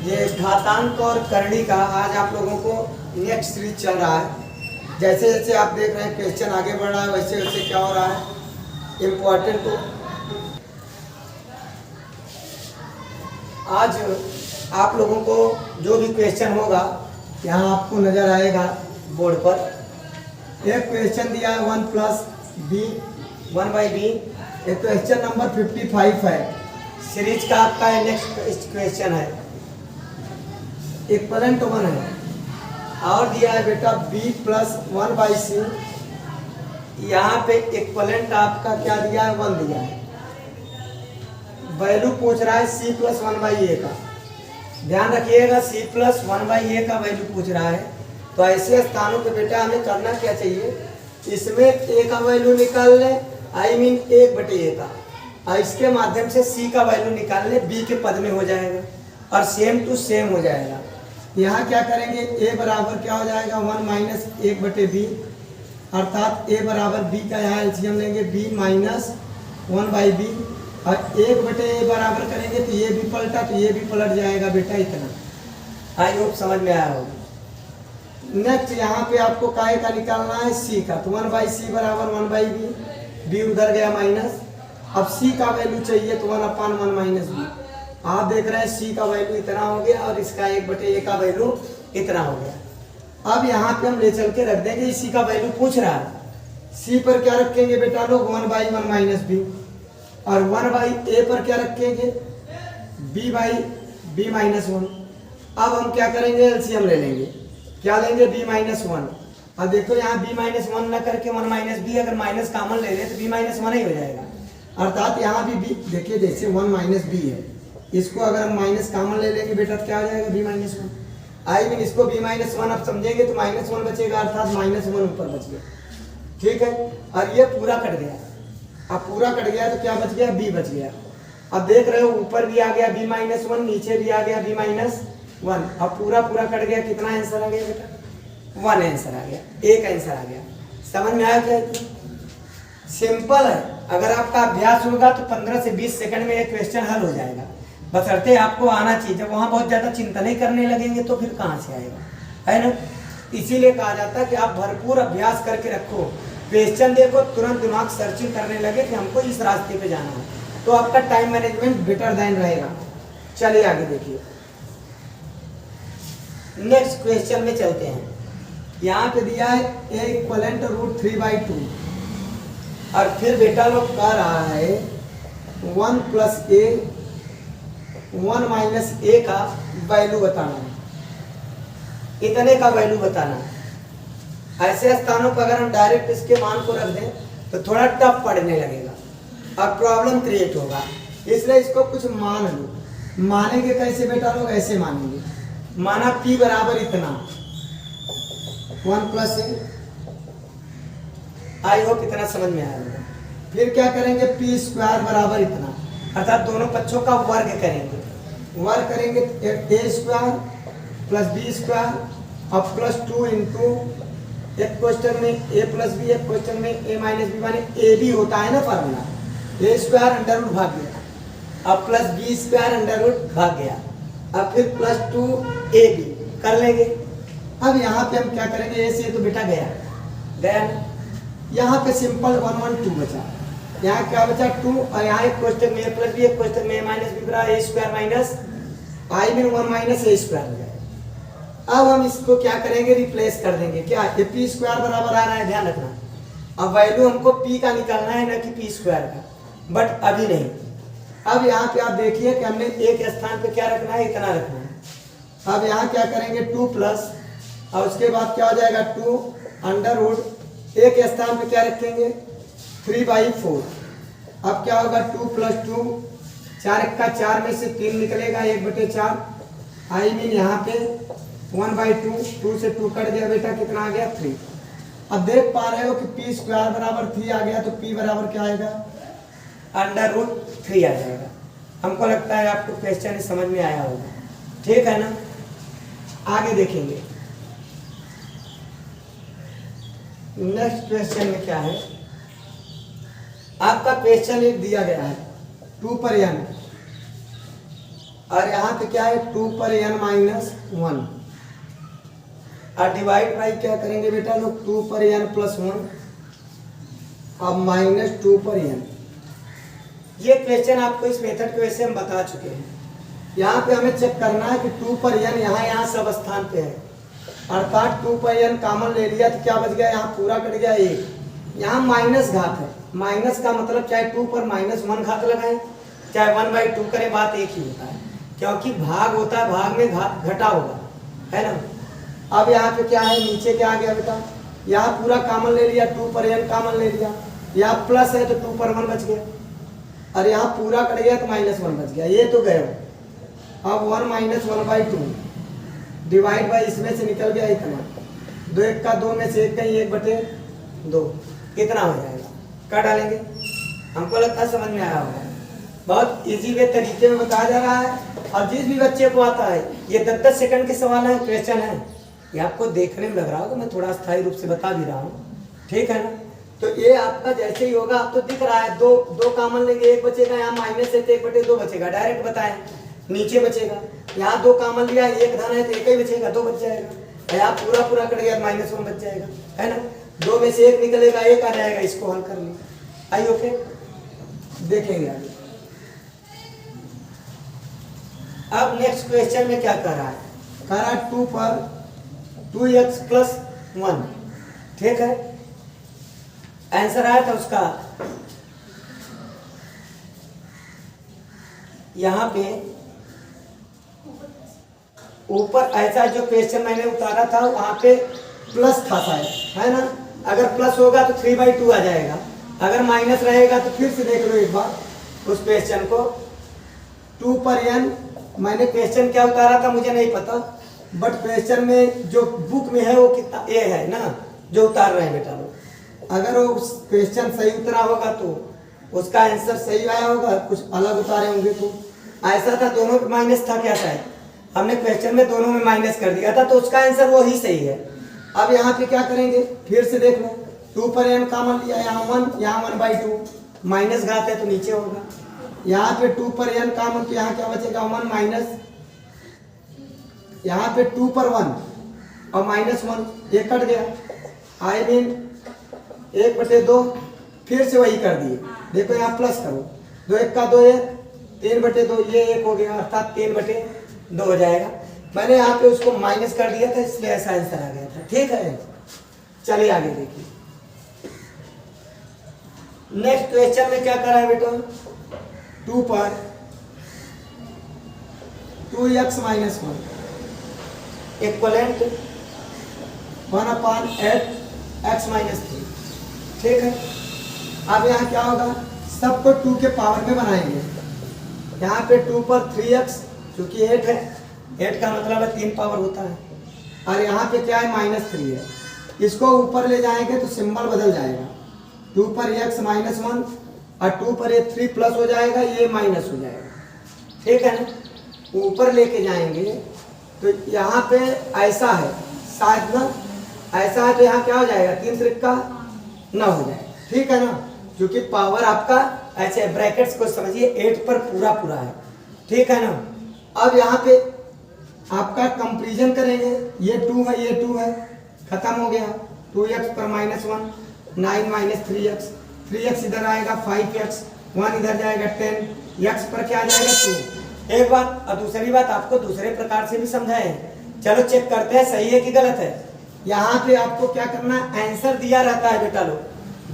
ये घातांक और करणी का आज आप लोगों को नेक्स्ट सीरीज चल रहा है। जैसे जैसे आप देख रहे हैं क्वेश्चन आगे बढ़ रहा है, वैसे वैसे क्या हो रहा है इम्पोर्टेंट को आज आप लोगों को जो भी क्वेश्चन होगा यहाँ आपको नज़र आएगा बोर्ड पर। एक क्वेश्चन दिया है 1 प्लस बी 1/b। एक क्वेश्चन नंबर 55 है, सीरीज का आपका नेक्स्ट क्वेश्चन है, इक्वलेंट 1 है। और दिया है बेटा b प्लस 1/c। यहाँ पे इक्वलेंट आपका क्या दिया है 1 दिया है। वैल्यू पूछ रहा है c प्लस 1/a का। ध्यान रखिएगा c प्लस 1/a का वैल्यू पूछ रहा है। तो ऐसे स्थानों पे बेटा हमें करना क्या चाहिए, इसमें a का वैल्यू निकाल ले, आई मीन 1/a का, और इसके माध्यम से c का वैल्यू निकाल ले, b के पद में हो जाएगा और सेम टू सेम हो जाएगा। यहाँ क्या करेंगे, a बराबर क्या हो जाएगा 1 माइनस 1/b, अर्थात a बराबर b का यहाँ एलसीएम लेंगे b माइनस 1/b, और 1/a बराबर करेंगे तो ये भी पलटा तो ये भी पलट जाएगा बेटा इतना। आई होप समझ में आया होगा। नेक्स्ट यहाँ पे आपको काहे का निकालना है c का, तो 1/c बराबर 1/b, b उधर गया माइनस। अब c का वैल्यू चाहिए तो 1/1 माइनस b। आप देख रहे हैं c का वैल्यू इतना हो गया और इसका 1/a का वैल्यू इतना हो गया। अब यहाँ पे हम ले चल के रख देंगे, c का वैल्यू पूछ रहा है, c पर क्या रखेंगे बेटा लोग 1/1 माइनस b, और 1/a पर क्या रखेंगे b/b माइनस 1। अब हम क्या करेंगे, एलसीएम ले लेंगे, क्या लेंगे b माइनस 1। अब देखो यहाँ b माइनस 1 न करके 1 माइनस b, अगर माइनस कॉमन ले ले तो b माइनस 1 ही हो जाएगा। अर्थात यहाँ भी b देखिए, जैसे 1 माइनस b है, इसको अगर हम माइनस कॉमन ले लेंगे बेटा तो क्या हो जाएगा b माइनस 1। आई मीन इसको b माइनस 1 अब समझेंगे तो माइनस 1 बचेगा, अर्थात माइनस 1 ऊपर बच गया। ठीक है, और ये पूरा कट गया। अब पूरा कट गया तो क्या बच गया, b बच गया। अब देख रहे हो ऊपर भी आ गया b माइनस 1, नीचे भी आ गया b माइनस 1। अब पूरा कट गया, कितना आंसर आ गया बेटा 1 आंसर आ गया, एक आंसर आ गया। समझ में आया क्या? सिंपल है, अगर आपका अभ्यास होगा तो 15 से 20 सेकंड में एक क्वेश्चन हल हो जाएगा, बशर्ते आपको आना चाहिए। जब वहाँ बहुत ज़्यादा चिंता नहीं करने लगेंगे तो फिर कहाँ से आएगा, है ना। इसीलिए कहा जाता है कि आप भरपूर अभ्यास करके रखो, क्वेश्चन देखो, तुरंत दिमाग सर्चिंग करने लगे कि हमको इस रास्ते पे जाना है, तो आपका टाइम मैनेजमेंट बेटर देन रहेगा। चलिए आगे देखिए, नेक्स्ट क्वेश्चन में चलते हैं। यहाँ पे दिया है a इक्वलेंट √3/2, और फिर बेटा लोग कह रहा है 1 प्लस a 1 माइनस a का वैल्यू बताना है, इतने का वैल्यू बताना है। ऐसे स्थानों पर अगर हम डायरेक्ट इसके मान को रख दें तो थोड़ा टफ पढ़ने लगेगा, अब प्रॉब्लम क्रिएट होगा। इसलिए इसको कुछ मान लो। मानेंगे कैसे बेटा लोग, ऐसे मानेंगे, माना p बराबर इतना 1 प्लस a। आई होप इतना समझ में आया। फिर क्या करेंगे, p स्क्वायर बराबर इतना, अर्थात दोनों पक्षों का वर्ग करेंगे। वर्ग करेंगे a square plus b square और प्लस 2 इंटू, एक क्वेश्चन में a प्लस b, एक क्वेश्चन में a माइनस b, माने a भी होता है ना formula, a square under root भाग गया, अब plus b square under root भाग गया, अब फिर प्लस 2ab कर लेंगे। अब यहाँ पे हम क्या करेंगे, a से तो बेटा गया ना, यहाँ पे सिंपल 1 1 2 बचा, यहाँ क्या बचा 2, और यहाँ एक क्वेश्चन में a प्लस b, एक क्वेश्चन में a माइनस b बराबर a square minus I mean 1 minus a square हो जाएगा। अब हम इसको क्या करेंगे, रिप्लेस कर देंगे, क्या ये p स्क्वायर बराबर आ रहा है, ध्यान रखना। अब वैल्यू हमको p का निकालना है ना कि p स्क्वायर का, बट अभी नहीं। अब यहाँ पे आप देखिए कि हमने एक स्थान पे क्या रखना है, इतना रखना है। अब यहाँ क्या करेंगे 2 प्लस, और उसके बाद क्या हो जाएगा 2 अंडर रूट, एक स्थान पे क्या रखेंगे 3/4। अब क्या होगा 2 प्लस 2, 4 का 4 में से 3 निकलेगा, 1/4, आई मीन यहाँ पे 1/2, 2 से 2 कट गया बेटा, कितना आ गया 3। अब देख पा रहे हो कि p स्क्वायर बराबर 3 आ गया, तो p बराबर क्या आएगा अंडर रूट 3 आ जाएगा। हमको लगता है आपको क्वेश्चन समझ में आया होगा, ठीक है ना। आगे देखेंगे, नेक्स्ट क्वेश्चन में क्या है, आपका क्वेश्चन एक दिया गया है 2 पर n, और यहाँ पे क्या है 2 पर n माइनस 1 और डिवाइड बाई क्या करेंगे बेटा लोग 2 पर n प्लस 1 अब माइनस 2 पर n। ये क्वेश्चन आपको इस मेथड के वैसे हम बता चुके हैं। यहाँ पे हमें चेक करना है कि 2 पर n यहाँ सब स्थान पे है, अर्थात 2 पर n कॉमन ले लिया तो क्या बच गया, यहाँ पूरा कट गया 1। यहाँ माइनस घात है, माइनस का मतलब चाहे 2 पर माइनस 1 घात लगाएं चाहे 1/2 करें, बात एक ही होता है, क्योंकि भाग होता है, भाग में घात घटा होगा, है ना। अब यहाँ पे क्या है, नीचे क्या आ गया बेटा, यहाँ पूरा कॉमन ले लिया, 2 पर n कॉमन ले लिया, यहाँ प्लस है तो 2 पर 1 बच गया, और यहाँ पूरा कट गया तो माइनस 1 बच गया, ये तो गया। अब 1 माइनस 1/2 डिवाइड बाई इसमें से निकल गया इतना, 2 1 का 2 में से 1 कहीं 1/2 कितना हो जाएगा, क्या डालेंगे, हमको लगता है समझ में आया होगा। बहुत इजी वे तरीके में बताया जा रहा है, और जिस भी बच्चे को आता है, ये 10-10 सेकंड के सवाल है, क्वेश्चन है, ये आपको देखने में लग रहा होगा मैं थोड़ा स्थायी रूप से बता भी रहा हूँ, ठीक है ना। तो ये आपका जैसे ही होगा, आप तो दिख रहा है, दो कॉमन लेंगे, 1 बचेगा, यहाँ माइनस है तो 1/2 बचेगा, डायरेक्ट बताएं, नीचे बचेगा, यहाँ 2 कॉमन लिया, 1 धन है तो 1 ही बचेगा, 2 बच जाएगा, यहाँ पूरा कट गया माइनस 1 बच जाएगा, है ना। 2 में से 1 निकलेगा, 1 आ जाएगा, इसको हल कर लिया। आई ओके, देखेंगे आगे। अब नेक्स्ट क्वेश्चन में क्या कर रहा है, कह रहा है 2 पर 2x प्लस 1, ठीक है। आंसर आया था उसका, यहाँ पे ऊपर ऐसा जो क्वेश्चन मैंने उतारा था वहां पे प्लस था शायद, है ना। अगर प्लस होगा तो 3/2 आ जाएगा, अगर माइनस रहेगा तो फिर से देख लो एक बार उस क्वेश्चन को। 2 पर n मैंने क्वेश्चन क्या उतारा था मुझे नहीं पता, बट क्वेश्चन में जो बुक में है वो कितना ए है ना, जो उतार रहे हैं बेटा लोग। अगर वो क्वेश्चन सही उतरा होगा तो उसका आंसर सही आया होगा, कुछ अलग उतारे होंगे तो ऐसा था, दोनों में माइनस था क्या, शायद हमने क्वेश्चन में दोनों में माइनस कर दिया था, तो उसका आंसर वो ही सही है। अब यहाँ पे क्या करेंगे, फिर से देख लो, 2 पर n कॉमन लिया, यहाँ 1, यहाँ 1/2, माइनस घात है तो नीचे होगा, यहाँ पे 2 पर n कॉमन तो यहाँ क्या बचेगा, 1 माइनस, यहाँ पे 2 पर 1 और माइनस 1, ये कट गया, आई मीन 1/2, फिर से वही कर दिए, देखो यहाँ प्लस करो, 2 1 का 2 1, 3/2, ये 1 हो गया, अर्थात 3/2 हो जाएगा। मैंने यहाँ पे उसको माइनस कर दिया था, इसलिए ऐसा आंसर आ गया था, ठीक है। चलिए आगे देखिए, नेक्स्ट क्वेश्चन में क्या करा है बेटा, 2 पर 2x minus 1 equivalent 1/8x minus 3, ठीक है। अब यहाँ क्या होगा, सबको 2 के पावर में बनाएंगे, यहाँ पे 2 पर 3x क्योंकि 8 है, 8 का मतलब है 3 पावर होता है, और यहाँ पे क्या है -3 है, इसको ऊपर ले जाएंगे तो सिंबल बदल जाएगा, 2 पर x माइनस 1 और 2 पर ये 3 प्लस हो जाएगा, ये माइनस हो जाएगा, ठीक है ना। ऊपर लेके जाएंगे तो यहाँ पे ऐसा है शायद ना, ऐसा है तो यहाँ क्या हो जाएगा, 3 त्रिक का 9 हो जाएगा, ठीक है ना, क्योंकि पावर आपका ऐसे ब्रैकेट्स को समझिए 8 पर पूरा है, ठीक है ना। अब यहाँ पे आपका कंपैरिजन करेंगे, ये 2 है, ये 2 है, खत्म हो गया, 2x पर -1 9 माइनस 3x, 3x इधर आएगा 5x, 1 इधर जाएगा 10, x पर क्या आ जाएगा 2। एक बात, और दूसरी बात आपको दूसरे प्रकार से भी समझाए, चलो चेक करते हैं सही है कि गलत है। यहाँ पे आपको क्या करना है, आंसर दिया रहता है बेटा लोग,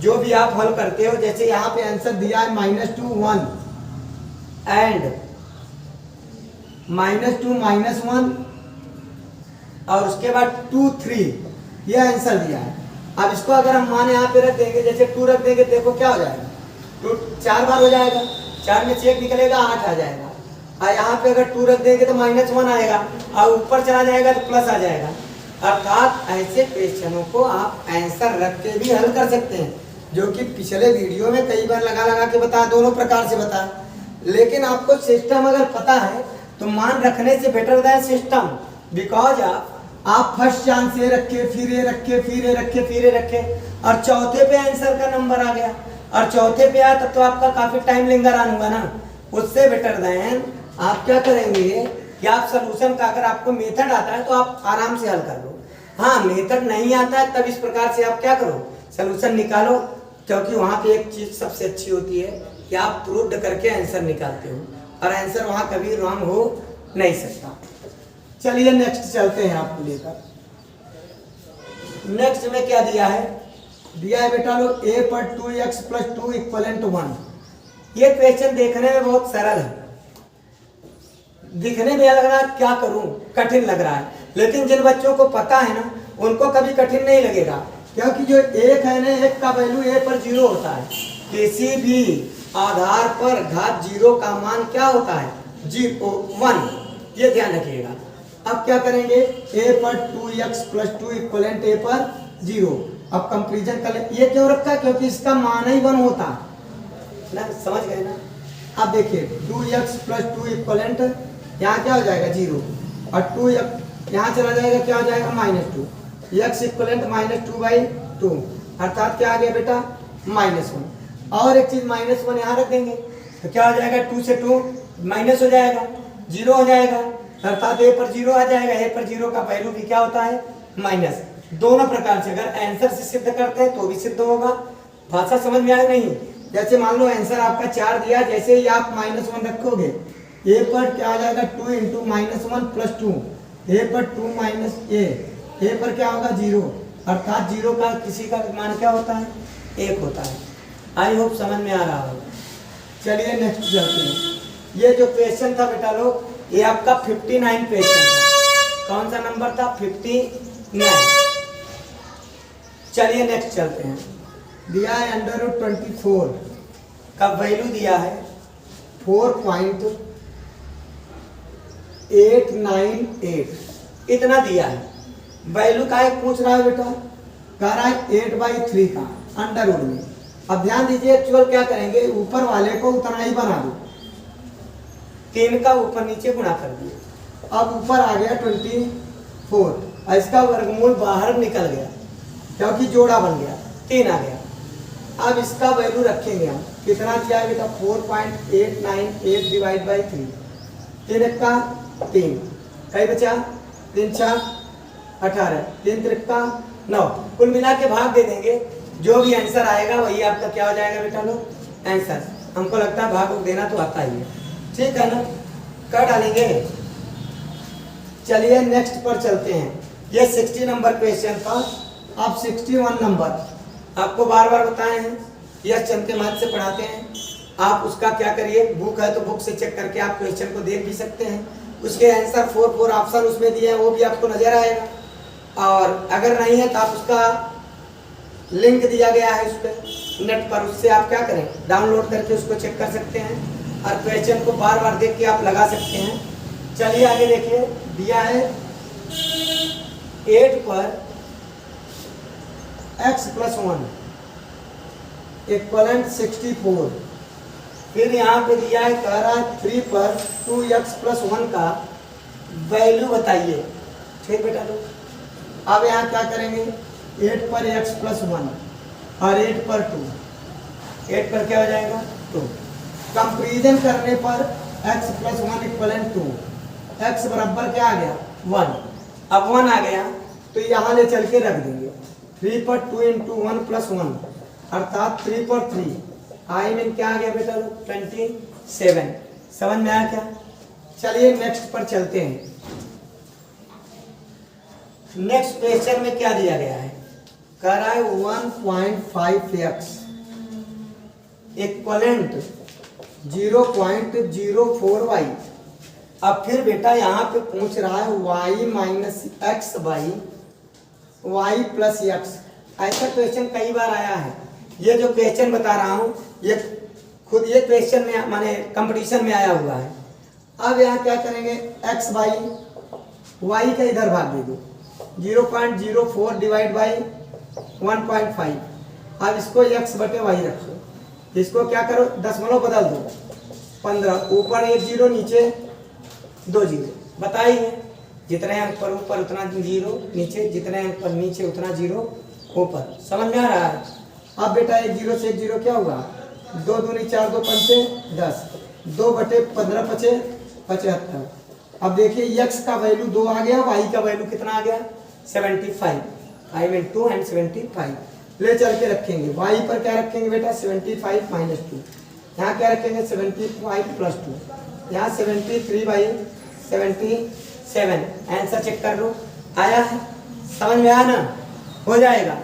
जो भी आप हल करते हो, जैसे यहाँ पे आंसर दिया है -2 1 एंड -2 -1 और उसके बाद 2 3, ये आंसर दिया है। अब इसको अगर हम मान यहाँ पे रख देंगे, जैसे 2 रख देंगे, देखो क्या हो जाएगा, 2 4 बार हो जाएगा, 4 में से 1 निकलेगा, 8 आ जाएगा, और यहाँ पे अगर 2 रख देंगे तो -1 आएगा, और ऊपर चला जाएगा तो प्लस आ जाएगा। अर्थात ऐसे क्वेश्चनों को आप आंसर रख के भी हल कर सकते हैं, जो कि पिछले वीडियो में कई बार लगा के बताया, दोनों प्रकार से बताया। लेकिन आपको सिस्टम अगर पता है तो मान रखने से बेटर दैन सिस्टम, बिकॉज आप फर्स्ट चांस ये रखे, फिर ये रखे, फिर ये रखे, फिर ये रखे, और चौथे पे आंसर का नंबर आ गया, और चौथे पे आया तब तो आपका काफी टाइम लिंगर ऑन होगा ना। उससे बेटर दैन आप क्या करेंगे कि आप सलूशन का अगर आपको मेथड आता है तो आप आराम से हल कर लो। हाँ, मेथड नहीं आता है तब इस प्रकार से आप क्या करो, सलूशन निकालो, क्योंकि वहाँ पे एक चीज सबसे अच्छी होती है कि आप प्रूव्ड करके आंसर निकालते हो और आंसर वहाँ कभी रॉन्ग हो नहीं सकता। चलिए नेक्स्ट चलते हैं आपको लेकर। नेक्स्ट में क्या दिया है, दिया है बेटा लोग a पर 2x + 2 = 1। ये क्वेश्चन देखने में बहुत सरल है, दिखने में लग रहा है क्या करूं, कठिन लग रहा है, लेकिन जिन बच्चों को पता है ना उनको कभी कठिन नहीं लगेगा, क्योंकि जो एक है ना, एक का वैल्यू a पर 0 होता है। किसी भी आधार पर घात 0 का मान क्या होता है, 1, ये ध्यान रखिएगा। अब क्या करेंगे, a पर 2x + 2 = a पर 0। अब कंपेरिजन कर ले, ये क्यों रखा है, क्योंकि इसका मान ही 1 होता है ना, समझ गए ना। अब देखिए 2x + 2 = यहाँ क्या हो जाएगा 0 और 2 यहाँ चला जाएगा, क्या हो जाएगा -2, x = -2/2, अर्थात क्या आ गया बेटा -1। और एक चीज -1 यहाँ रख देंगे तो क्या हो जाएगा, 2 से 2 माइनस हो जाएगा, 0 हो जाएगा, अर्थात a पर 0 आ जाएगा। a पर 0 का वैल्यू भी क्या होता है, माइनस। दोनों प्रकार से अगर आंसर से सिद्ध करते हैं तो भी सिद्ध होगा। भाषा समझ में आया नहीं, जैसे मान लो आंसर आपका 4 दिया, जैसे ही आप -1 रखोगे a पर क्या आ जाएगा 2 × -1 + 2, a पर 2 - a पर क्या होगा 0, अर्थात 0 का किसी का मान क्या होता है, 1 होता है। आई होप समझ में आ रहा होगा। चलिए नेक्स्ट चलते हैं। ये जो क्वेश्चन था बेटा लोग, ये आपका 59 क्वेश्चन था। कौन सा नंबर था, 59। चलिए नेक्स्ट चलते हैं। दिया है √24 का वैल्यू दिया है 4.898, इतना दिया है। वैल्यू का एक पूछ रहा है बेटा, कह रहा है 8/3 का अंडर रूट में। अब ध्यान दीजिए, एक्चुअल क्या करेंगे, ऊपर वाले को उतना ही बना दो, 3 का ऊपर नीचे गुणा कर दिए। अब ऊपर आ गया 24 और इसका वर्गमूल बाहर निकल गया क्योंकि जोड़ा बन गया, 3 आ गया। अब इसका वैल्यू रखेंगे हम, कितना दिया है बेटा 4.898 / 3, 3 का 3, कई बचा 3 × 4 = 18, 3 × 3 9, कुल मिला के भाग दे देंगे, जो भी आंसर आएगा वही आपका क्या हो जाएगा बेटा लोग आंसर। हमको लगता है भाग देना तो आता ही है, ठीक है ना, कर डालेंगे। चलिए नेक्स्ट पर चलते हैं। ये 60 नंबर क्वेश्चन था। अब 61 नंबर आपको बार बार बताए हैं, यस चंद के माध्यम से पढ़ाते हैं। आप उसका क्या करिए, बुक है तो बुक से चेक करके आप क्वेश्चन को देख भी सकते हैं। उसके आंसर 4 ऑप्शन उसमें दिए हैं, वो भी आपको नजर आएगा। और अगर नहीं है तो आप उसका लिंक दिया गया है उस पर नेट पर, उससे आप क्या करें, डाउनलोड करके उसको चेक कर सकते हैं और क्वेश्चन को बार बार देख के आप लगा सकते हैं। चलिए आगे देखिए, दिया है 8 पर x + 1 = 64। फिर यहाँ पे दिया है, कह रहा है 3 पर 2x + 1 का वैल्यू बताइए। ठीक बेटा लोग, अब यहाँ क्या करेंगे, 8 पर x + 1 और 8 पर 2, 8 पर क्या हो जाएगा 2। कंपेरिजन करने पर x + 1 = 2, x बराबर क्या आ गया 1। अब 1 आ गया तो यहाँ ले चल के रख देंगे, 3 पर 2 × 1 + 1, अर्थात 3 पर 3, आई मीन क्या आ गया बेटा 27। समझ में आया क्या। चलिए नेक्स्ट पर चलते हैं। नेक्स्ट क्वेश्चन में क्या दिया गया है, कह रहा है 1.5x = 0.04y। अब फिर बेटा यहाँ पे पूछ रहा है y - x/y + x। ऐसा क्वेश्चन कई बार आया है। ये जो क्वेश्चन बता रहा हूँ ये खुद ये क्वेश्चन में माने कंपटीशन में आया हुआ है। अब यहाँ क्या करेंगे, x/y, y का इधर भाग दे दो, 0.04 / 1.5। अब इसको x/y रखो, इसको क्या करो दशमलव बदल दो, 15, ऊपर 1 0 नीचे 2 0। बताइए, जितने अंक पर ऊपर उतना 0 नीचे, जितने अंक पर नीचे उतना 0 ऊपर। समझ में आ रहा है। अब बेटा 1 0 से 1 0 क्या हुआ, 2 दूनी 4, 2 पंचे 10, 2/15 बचे 75। अब देखिए x का वैल्यू 2 आ गया, y का वैल्यू कितना आ गया 75, 5 into and 75। ले चल के रखेंगे y पर क्या रखेंगे बेटा 75 माइनस 2, यहाँ क्या रखेंगे 75 प्लस 2, यहाँ 73/77। आंसर चेक कर लो, आया है, समझ में आया ना, हो जाएगा।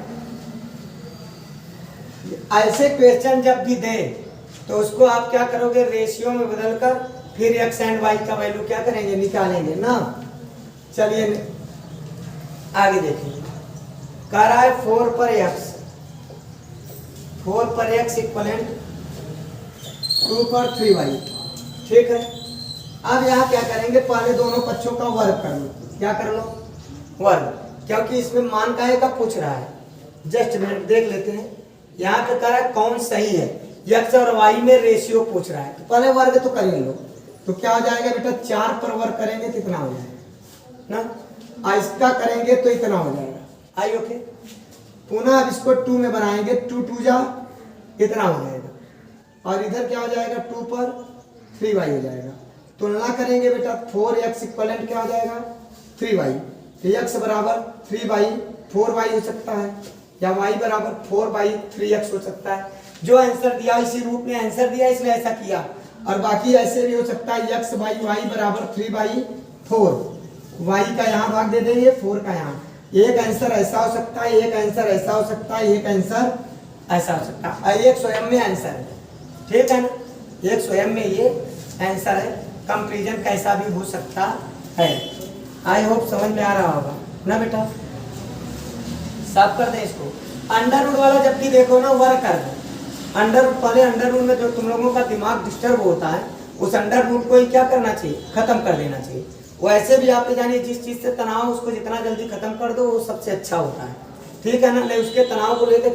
ऐसे क्वेश्चन जब भी दे तो उसको आप क्या करोगे, रेशियो में बदलकर फिर x एंड y का वैल्यू क्या करेंगे, निकालेंगे ना। चलिए आगे देखेंगे, कह रहा है 4 पर x इक्वलेंट 2 पर 3y, ठीक है। अब यहाँ क्या करेंगे, पहले दोनों पक्षों का वर्ग कर लो, क्या कर लो, वर्ग, क्योंकि इसमें मान का पूछ रहा है। जस्ट मिनट देख लेते हैं, यहाँ पे कह रहा है कौन सही है, x और y में रेशियो पूछ रहा है, तो पहले वर्ग तो कर लो। तो क्या हो जाएगा बेटा, 4 पर वर्ग करेंगे तो इतना हो जाएगा ना, इसका करेंगे तो इतना हो जाएगा, आई ओके। पुनः अब इसको 2 में बनाएंगे, 2 2 जा इतना हो जाएगा, और इधर क्या हो जाएगा 2 पर 3y हो जाएगा। तुलना करेंगे बेटा, 4x इक्वलेंट क्या हो जाएगा 3y, तो x बराबर 3/4y हो सकता है, या y बराबर 4/3x हो सकता है। जो आंसर दिया इसी रूप में आंसर दिया इसलिए ऐसा किया, और बाकी ऐसे भी हो सकता है x बाई वाई बराबर 3/4, y का यहाँ भाग दे देंगे 4 का यहाँ। एक आंसर ऐसा हो सकता है, एक आंसर ऐसा हो सकता है, एक आंसर ऐसा हो सकता है, एक स्वयं में आंसर है, ठीक है ना, एक स्वयं में ये आंसर है। कंपैरिजन कैसा भी हो सकता है। आई होप समझ में आ रहा होगा ना बेटा। साफ कर दें इसको, अंडर रूट वाला जब भी देखो ना वर्क कर दो, पहले अंडर रूट में जो तुम लोगों का दिमाग डिस्टर्ब होता है उस अंडर रूट को ही क्या करना चाहिए, खत्म कर देना चाहिए। वैसे भी आप जानिए जिस चीज से तनाव उसको जितना जल्दी खत्म कर दो वो सबसे अच्छा होता है, ठीक है ना। ले उसके तनाव को लेकर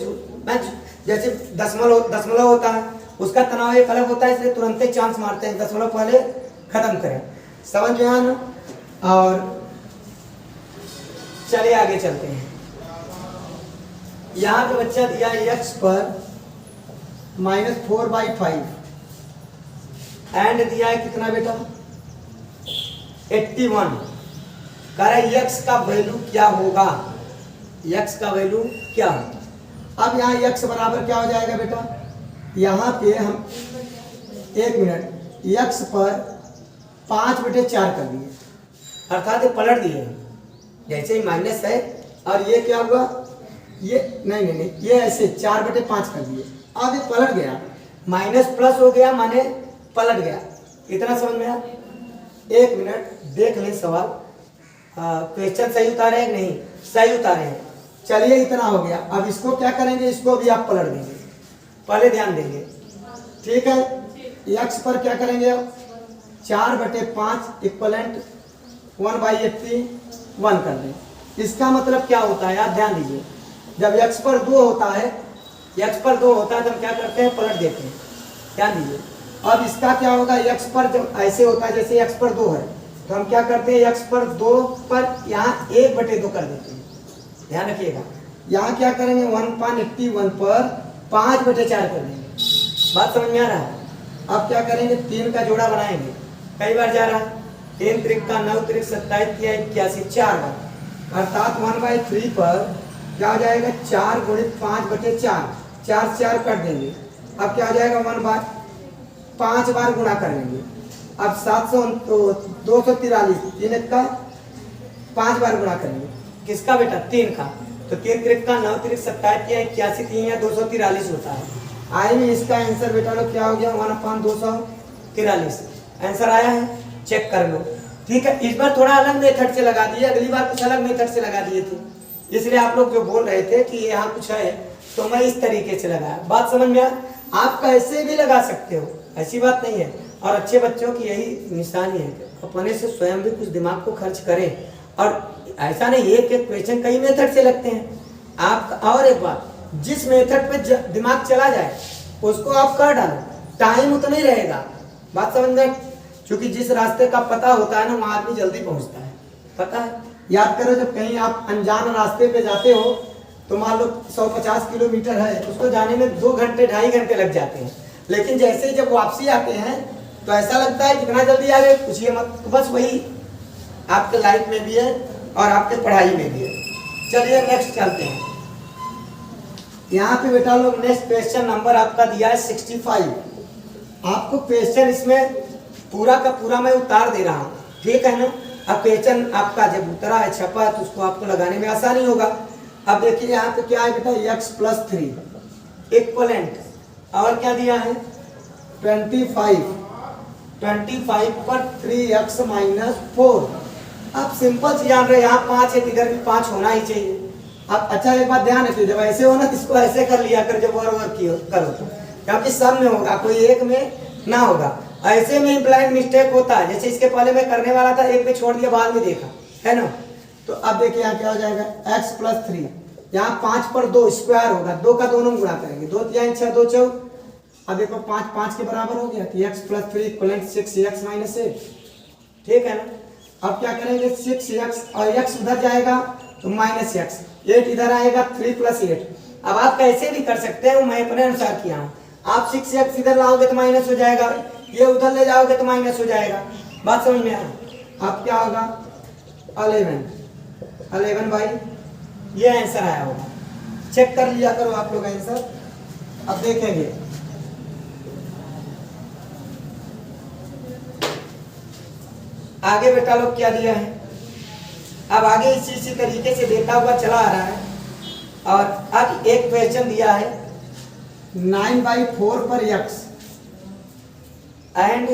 मैं जैसे दशमलव होता है उसका तनाव एक अलग होता है, इसलिए तुरंत ही चांस मारते हैं दशमलव पहले खत्म करें, समझ में आया ना। और चलिए आगे चलते हैं, यहाँ पे बच्चा दिया x पर -4/5 एंड दिया है कितना बेटा 81। कह रहा है x का वैल्यू क्या होगा, x का वैल्यू क्या होगा। अब यहाँ x बराबर क्या हो जाएगा बेटा, यहाँ पे हम 1 मिनट x पर 5/4 कर दिए, अर्थात ये पलट दिए, जैसे ही माइनस है और ये क्या हुआ, ये नहीं ये ऐसे 4/5 कर दिए, अब ये पलट गया, माइनस प्लस हो गया माने पलट गया, इतना समझ में आया। 1 मिनट देख लें सवाल, क्वेश्चन सही उतारे हैं कि नहीं, सही उतारे हैं। चलिए इतना हो गया, अब इसको क्या करेंगे, इसको भी आप पलट देंगे, पहले ध्यान देंगे, ठीक है। x पर क्या करेंगे, 4/5 इक्वलेंट 1/81 कर दें। इसका मतलब क्या होता है, आप ध्यान दीजिए, जब x पर 2 होता है, x पर 2 होता है तो हम क्या करते हैं, पलट देते हैं, ध्यान दीजिए। अब इसका क्या होगा, x पर जब ऐसे होता है जैसे x पर 2 है तो हम क्या करते हैं, x पर 2 पर यहाँ 1/2 कर देते हैं, ध्यान रखिएगा। यहाँ क्या करेंगे, 1/81 पर 5/4 कर देंगे, बात समझ में आ रहा है। अब क्या करेंगे, 3 का जोड़ा बनाएंगे, कई बार जा रहा है, 3 त्रिक का 9 त्रिक 27 किया 81 4 बार, अर्थात 1/3 पर क्या हो जाएगा, 4 गुणित 5/4, 4 4 कर देंगे। अब क्या हो जाएगा, 5 बार गुणा कर लेंगे। अब 243, 3 का 5 बार गुणा करेंगे, किसका बेटा, 3 का, तो 3 त्रिक का 9 त्रिक 27 किया 81 3 या 243 होता है। आई में इसका आंसर बेटा लोग क्या हो गया, 1/243 आंसर आया है, चेक कर लो, ठीक है। इस बार थोड़ा अलग मेथड से लगा दिए, अगली बार कुछ अलग मेथड से लगा दिए थे, इसलिए आप लोग जो बोल रहे थे कि यहाँ कुछ है तो मैं इस तरीके से लगाया, बात समझ में आया। आप कैसे भी लगा सकते हो, ऐसी बात नहीं है। और अच्छे बच्चों की यही निशानी है, अपने से स्वयं भी कुछ दिमाग को खर्च करें, और ऐसा नहीं एक क्वेश्चन कई मेथड से लगते हैं आप। और एक बात, जिस मेथड पे दिमाग चला जाए उसको आप कर डालो, टाइम उतना ही रहेगा, बात समझ में। क्योंकि जिस रास्ते का पता होता है ना वहाँ आदमी जल्दी पहुँचता है, पता है। याद करो जब कहीं आप अनजान रास्ते पे जाते हो तो मान लो 150 किलोमीटर है, उसको जाने में 2 घंटे 2.5 घंटे लग जाते हैं, लेकिन जैसे ही जब वापसी आते हैं तो ऐसा लगता है जितना जल्दी आ गए पूछिए मत। तो बस वही आपके लाइफ में भी है और आपके पढ़ाई में भी है। चलिए नेक्स्ट चलते हैं। यहाँ पे बेटा लोग नेक्स्ट क्वेश्चन नंबर आपका दिया है 65। आपको क्वेश्चन इसमें पूरा का पूरा मैं उतार दे रहा हूँ, ठीक है ना। अब क्वेश्चन आपका जब उतरा है छपा है तो उसको आपको लगाने में आसानी होगा। अब देखिए यहाँ पे क्या है बेटा, x + 3 इक्वलेंट और क्या दिया है 25 पर 3x - 4। आप सिंपल से जान रहे हैं यहाँ 5 है, इधर भी 5 होना ही चाहिए। अब अच्छा एक बात ध्यान रखिए, जब ऐसे हो ना तो इसको ऐसे कर लिया कर, जब वर करो तो, क्योंकि सब में होगा, कोई एक में ना होगा। ऐसे में ब्लाइंड मिस्टेक होता है, जैसे इसके पहले मैं करने वाला था, एक में छोड़ दिया बाद में देखा, है ना। तो अब देखिए यहाँ क्या हो जाएगा x + 3, यहाँ 5 पर 2 स्क्वायर होगा, 2 का दोनों गुणा करेंगे, 2 3 6 2 4। अब देखो 5 5 के बराबर हो गया, तो x + 3 = 6x - 8, ठीक है ना। अब क्या करेंगे 6x और x उधर जाएगा तो -x, 8 इधर आएगा 3 + 8। अब आप कैसे भी कर सकते हैं, मैं अपने अनुसार किया हूँ। आप 6x इधर लाओगे तो माइनस हो जाएगा, ये उधर ले जाओगे तो माइनस हो जाएगा। बात समझ में आया। अब क्या होगा 11 भाई, ये आंसर आया होगा। चेक कर लिया करो आप लोग आंसर। अब देखेंगे आगे बेटा लोग क्या दिया है। अब आगे इसी तरीके से देता हुआ चला आ रहा है। और अब एक क्वेश्चन दिया है 9/4 पर x एंड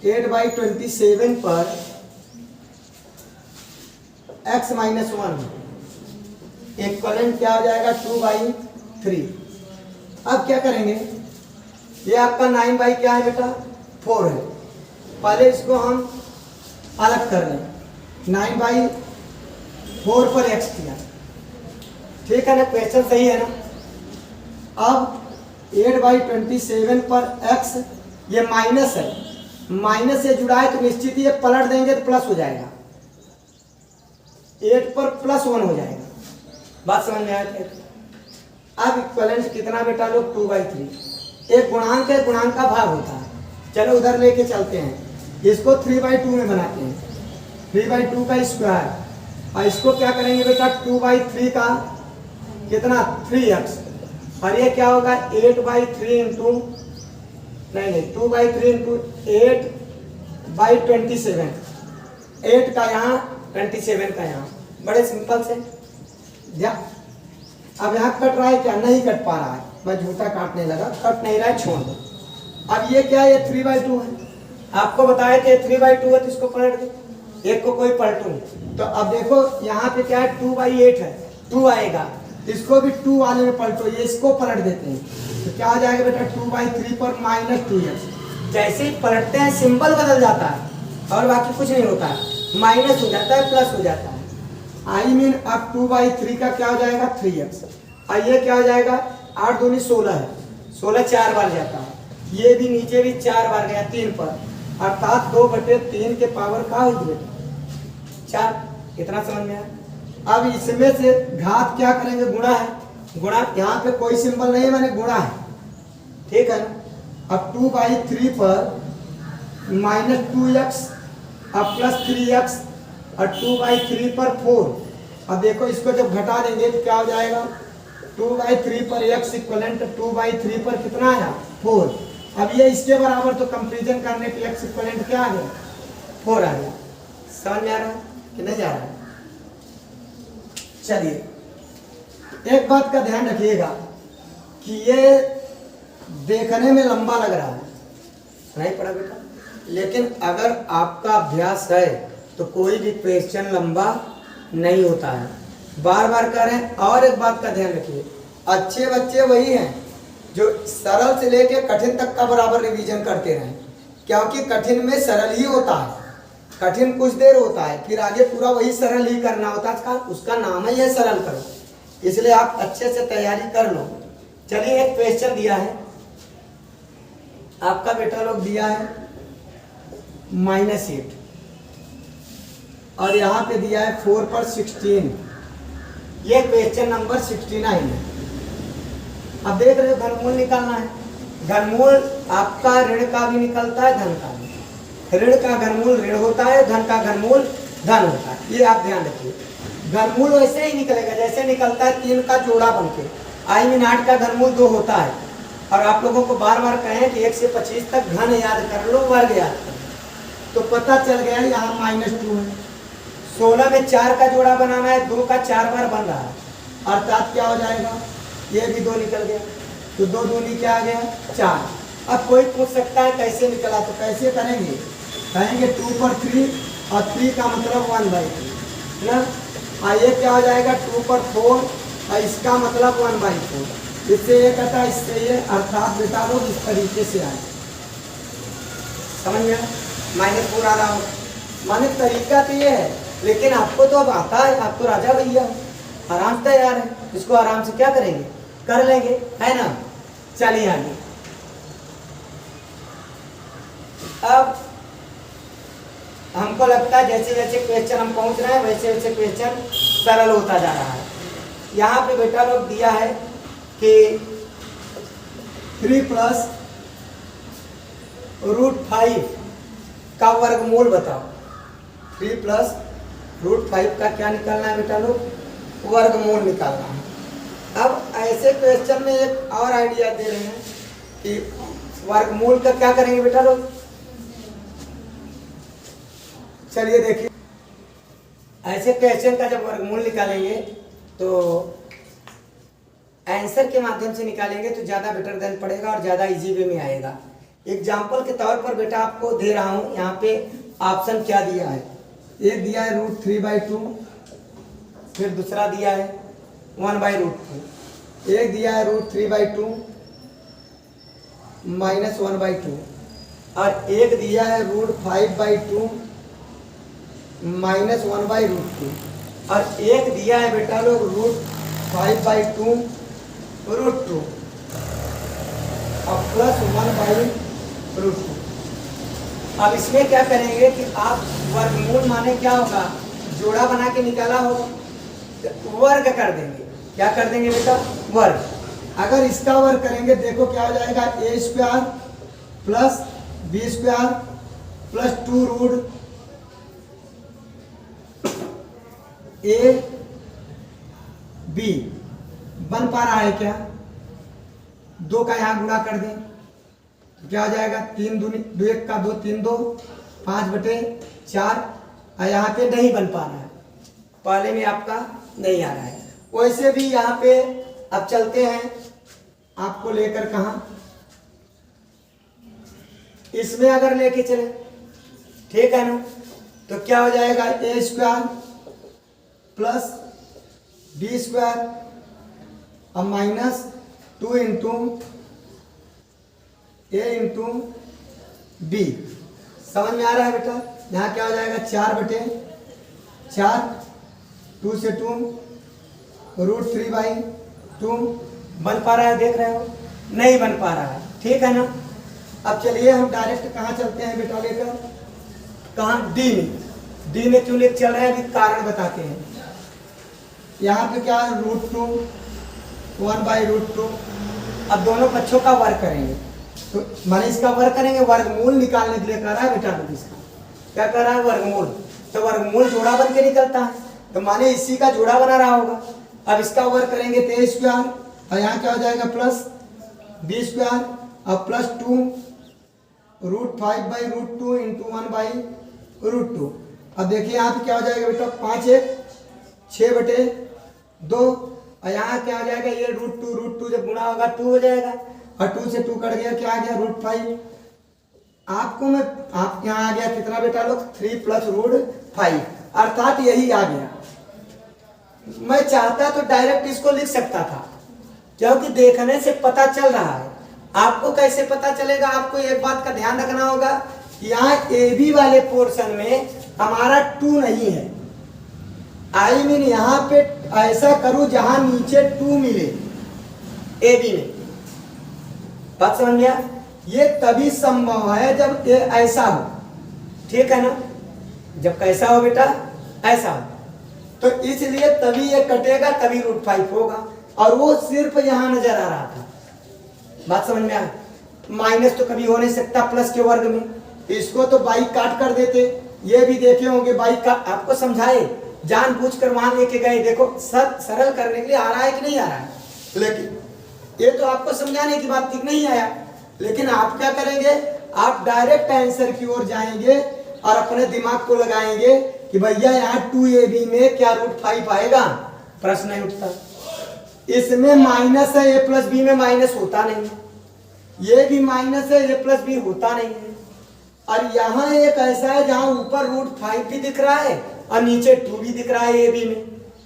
8/27 पर x - 1 इक्वलेंट क्या हो जाएगा 2/3। अब क्या करेंगे, ये आपका 9 क्या है बेटा 4 है। पहले इसको हम अलग कर लें, 9/4 पर x किया, ठीक है ना, क्वेश्चन सही है ना। अब 8/27 पर x, ये माइनस है, माइनस से जुड़ा है तो निश्चित ही ये पलट देंगे तो प्लस हो जाएगा, 8 पर +1 हो जाएगा। बात समझ में आया। अब इक्वलेंट कितना बेटा लोग 2/3, एक गुणांक है, गुणांक का भाग होता है। चलो उधर लेके चलते हैं, इसको 3/2 में बनाते हैं, 3/2 का स्क्वायर। और इसको क्या करेंगे बेटा 2/3 का कितना 3x, और ये क्या होगा 8/3 इंटू नहीं 2/3 इंटू 8/27, 8 का यहाँ 27 का यहाँ। बड़े सिंपल से या अब यहाँ कट रहा है क्या, नहीं कट पा रहा है, मैं झूठा काटने लगा, कट नहीं रहा है, छोड़ दो। अब ये क्या है, ये 3/2 है, आपको बताया कि 3/2 है तो इसको पलट दो, एक को कोई पलटू। तो अब देखो यहाँ पे क्या है 2/8 है, 2 आएगा, इसको भी 2 वाले में पलटो, ये इसको पलट देते हैं तो क्या हो जाएगा बेटा 2/3 पर -2x। जैसे ही पलटते हैं सिंबल बदल जाता है और बाकी कुछ नहीं होता है, माइनस हो जाता है प्लस हो जाता है। आई मीन अब 2/3 का क्या हो जाएगा 3x, और ये क्या हो जाएगा 8 दूनी 16 है, 16 4 बार जाता है, ये भी नीचे भी 4 बार गया 3 पर, अर्थात 2/3 के पावर का हो बेटा 4। कितना समझ में आया। अब इसमें से घात क्या करेंगे, गुणा है, गुणा, यहाँ पे कोई सिंबल नहीं है, मैंने गुणा है, ठीक है ना। अब 2/3 पर -2x अब +3x और 2/3 पर 4। अब देखो इसको जब घटा देंगे तो क्या हो जाएगा 2/3 पर x इक्वलेंट 2/3 पर कितना आया 4। अब ये इसके बराबर, तो कंपेरिजन करने पे x इक्वलेंट क्या आ गया 4 आ गया। समझ में आ रहा है कि नहीं आ रहा है। चलिए एक बात का ध्यान रखिएगा कि ये देखने में लंबा लग रहा है, नहीं पड़ा बेटा, लेकिन अगर आपका अभ्यास है तो कोई भी क्वेश्चन लंबा नहीं होता है। बार बार करें। और एक बात का ध्यान रखिए, अच्छे बच्चे वही हैं जो सरल से लेकर कठिन तक का बराबर रिवीजन करते रहें, क्योंकि कठिन में सरल ही होता है, कठिन कुछ देर होता है, फिर आगे पूरा वही सरल ही करना होता है, उसका नाम ही है सरल करो। इसलिए आप अच्छे से तैयारी कर लो। चलिए एक क्वेश्चन दिया है आपका बेटा लोग, दिया है -8 और यहाँ पे दिया है 4 पर 16। ये क्वेश्चन नंबर 69 है। अब देख रहे हो घनमूल निकालना है, घनमूल आपका ऋण का भी निकलता है, धन का भी। ऋण का घनमूल ऋण होता है, धन का घनमूल धन होता है, ये आप ध्यान रखिए। घनमूल वैसे ही निकलेगा जैसे निकलता है 3 का जोड़ा बनके। आई मीन 8 का घनमूल 2 होता है। और आप लोगों को बार बार कहें कि 1 से 25 तक घन याद कर लो, वर्ग याद कर लो, तो पता चल गया यहाँ -2 है। 16 में 4 का जोड़ा बनाना है, 2 का 4 बार बन रहा है, अर्थात क्या हो जाएगा, ये भी 2 निकल गया, तो 2 दूनी क्या आ गया 4। अब कोई पूछ सकता है कैसे निकला, तो कैसे करेंगे, कहेंगे 2 पर 3 और 3 का मतलब 1/3 ना। और ये क्या हो जाएगा 2 पर 4 और इसका मतलब 1/4। इससे ये कहता है इससे ये, अर्थात बेटा लोग इस तरीके से आए, समझ में -4 आ रहा हो। माने तरीका तो ये है, लेकिन आपको तो अब आता है, आप तो राजा भैया आराम से तैयार है, इसको आराम से क्या करेंगे, कर लेंगे, है ना। चलिए आगे। अब हमको लगता है जैसे जैसे क्वेश्चन हम पहुंच रहे हैं वैसे वैसे क्वेश्चन सरल होता जा रहा है। यहाँ पे बेटा लोग दिया है कि 3 + √5 का वर्गमूल बताओ। 3 + √5 का क्या निकालना है बेटा लोग, वर्गमूल निकालना है। अब ऐसे क्वेश्चन में एक और आइडिया दे रहे हैं कि वर्गमूल का क्या करेंगे बेटा लोग। चलिए देखिए, ऐसे क्वेश्चन का जब वर्गमूल निकालेंगे तो आंसर के माध्यम से निकालेंगे तो ज़्यादा बेटर देन पड़ेगा और ज़्यादा इजी वे में आएगा। एग्जाम्पल के तौर पर बेटा आपको दे रहा हूँ, यहाँ पे ऑप्शन क्या दिया है, एक दिया है √3/2, फिर दूसरा दिया है 1/√2, एक दिया है √3/2 -1/2 और एक दिया है √5/2 -1/√2 और एक दिया है बेटा लोग √5/2 √2 और +1/√2। अब इसमें क्या करेंगे कि आप वर्गमूल माने क्या होगा, जोड़ा बना के निकाला होगा, तो वर्ग कर देंगे। क्या कर देंगे बेटा, वर्ग। अगर इसका वर्ग करेंगे देखो क्या हो जाएगा, a² + b² + 2 √a b बन पा रहा है क्या, 2 का यहाँ गुणा कर दें तो क्या हो जाएगा, 3 दूनी 2 1 का 2 3 2 5/4 और यहाँ पे नहीं बन पा रहा है, पहले में आपका नहीं आ रहा है। वैसे भी यहाँ पे अब चलते हैं आपको लेकर कहाँ, इसमें अगर लेके चले, ठीक है ना, तो क्या हो जाएगा, a² + b² और -2 × a × b। समझ में आ रहा है बेटा, यहाँ क्या हो जाएगा 4/4, 2 से 2 √3/2 बन पा रहा है, देख रहे हो, नहीं बन पा रहा है, ठीक है ना। अब चलिए हम डायरेक्ट कहाँ चलते हैं बेटा लेकर, कहाँ, डी में। डी में क्यों लेकर चल रहे हैं अभी कारण बताते हैं। यहाँ पे क्या है √2 1/√2। अब दोनों पक्षों का वर्ग करेंगे, तो माने इसका वर्ग करेंगे, वर्गमूल निकालने के लिए कह रहा है बेटा लोग, इसका क्या कर रहा है, वर्गमूल। तो वर्गमूल जोड़ा बन के निकलता है, तो माने इसी का जोड़ा बना रहा होगा। अब इसका वर्ग करेंगे तो a² और यहाँ क्या हो जाएगा +b² और +2 √5/√2 × 1/√2। अब देखिए यहाँ पे क्या हो जाएगा बेटा, 5 1 6/2 और यहाँ क्या हो जाएगा, ये √2 जब गुणा होगा 2 हो जाएगा और 2 से 2 कट गया, क्या आ गया √5। आपको मैं आप यहाँ आ गया कितना बेटा लोग, 3 + √5 अर्थात यही आ गया। मैं चाहता तो डायरेक्ट इसको लिख सकता था, क्योंकि देखने से पता चल रहा है। आपको कैसे पता चलेगा, आपको एक बात का ध्यान रखना होगा, यहाँ ए बी वाले पोर्शन में हमारा 2 नहीं है। आई मीन यहाँ पे ऐसा करूं जहां नीचे 2 मिले ए बी में, बात समझ गया। ये तभी संभव है जब ये ऐसा हो, ठीक है ना, जब कैसा हो बेटा, ऐसा हो, तो इसलिए तभी ये कटेगा, तभी √5 होगा, और वो सिर्फ यहां नजर आ रहा था, बात समझ में आ। माइनस तो कभी हो नहीं सकता प्लस के वर्ग में, इसको तो बाई काट कर देते। ये भी देखे होंगे बाई का, आपको समझाए जानबूझकर वहां लेके गए, देखो सरल करने के लिए आ रहा है कि नहीं आ रहा है, लेकिन ये तो आपको समझाने की बात थी, नहीं आया। लेकिन आप क्या करेंगे, आप डायरेक्ट आंसर की ओर जाएंगे और अपने दिमाग को लगाएंगे कि भैया यहाँ 2ab में क्या √5 आएगा, प्रश्न नहीं उठता। इसमें माइनस है, a प्लस बी में माइनस होता नहीं है, ये भी माइनस है, a प्लस बी होता नहीं है। और यहाँ एक ऐसा है जहां ऊपर √5 भी दिख रहा है और नीचे 2 भी दिख रहा है ab में।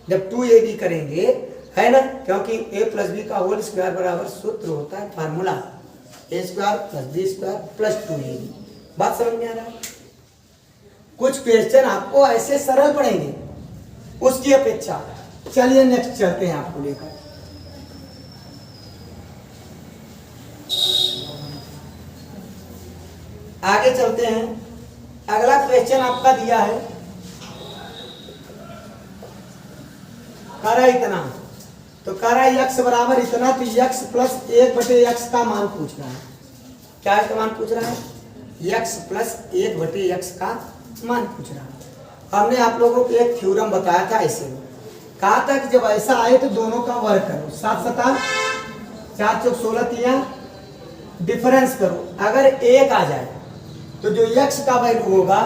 जब 2ab करेंगे है ना, क्योंकि a प्लस बी का होल स्क्वायर बराबर सूत्र होता है formula a square plus B square plus 2ab। बात समझ में आ रहा है? कुछ क्वेश्चन आपको ऐसे सरल पड़ेंगे उसकी अपेक्षा। चलिए नेक्स्ट चलते हैं आपको लेकर। आगे चलते हैं। अगला क्वेश्चन आपका दिया है, करा इतना, तो करा x बराबर इतना, तो x प्लस 1/x का मान पूछ रहा है। क्या का मान पूछ रहा है? x प्लस 1/x का मान पूछ रहा है। हमने आप लोगों को एक थ्योरम बताया था, ऐसे कहा था कि जब ऐसा आए तो दोनों का वर्ग करो, 7 7 4 चौक 16 डिफरेंस करो। अगर 1 आ जाए तो जो x का वैल्यू होगा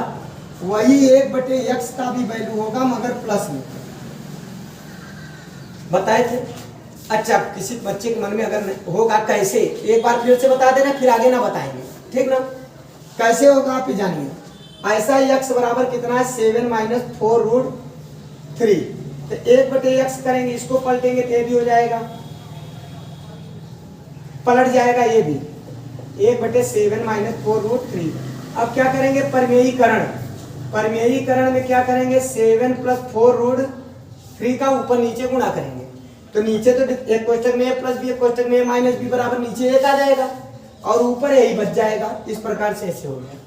वही 1/x का भी वैल्यू होगा, मगर प्लस में। बताए थे। अच्छा, किसी बच्चे के मन में अगर होगा कैसे, एक बार फिर से बता देना, फिर आगे ना बताएंगे, ठीक ना? कैसे होगा आप ही जानिए। ऐसा x बराबर कितना है, 7 - 4√3, तो 1/x करेंगे, इसको पलटेंगे तो ये भी हो जाएगा, पलट जाएगा ये भी, 1/7 - 4√3। अब क्या करेंगे, परमेयीकरण। परमेयीकरण में क्या करेंगे, 7 + 4√3 का ऊपर नीचे गुणा करेंगे, तो नीचे तो एक कोष्ठक में a प्लस बी, एक कोष्ठक में a - बी बराबर नीचे 1 आ जाएगा और ऊपर यही बच जाएगा। इस प्रकार से ऐसे हो गया,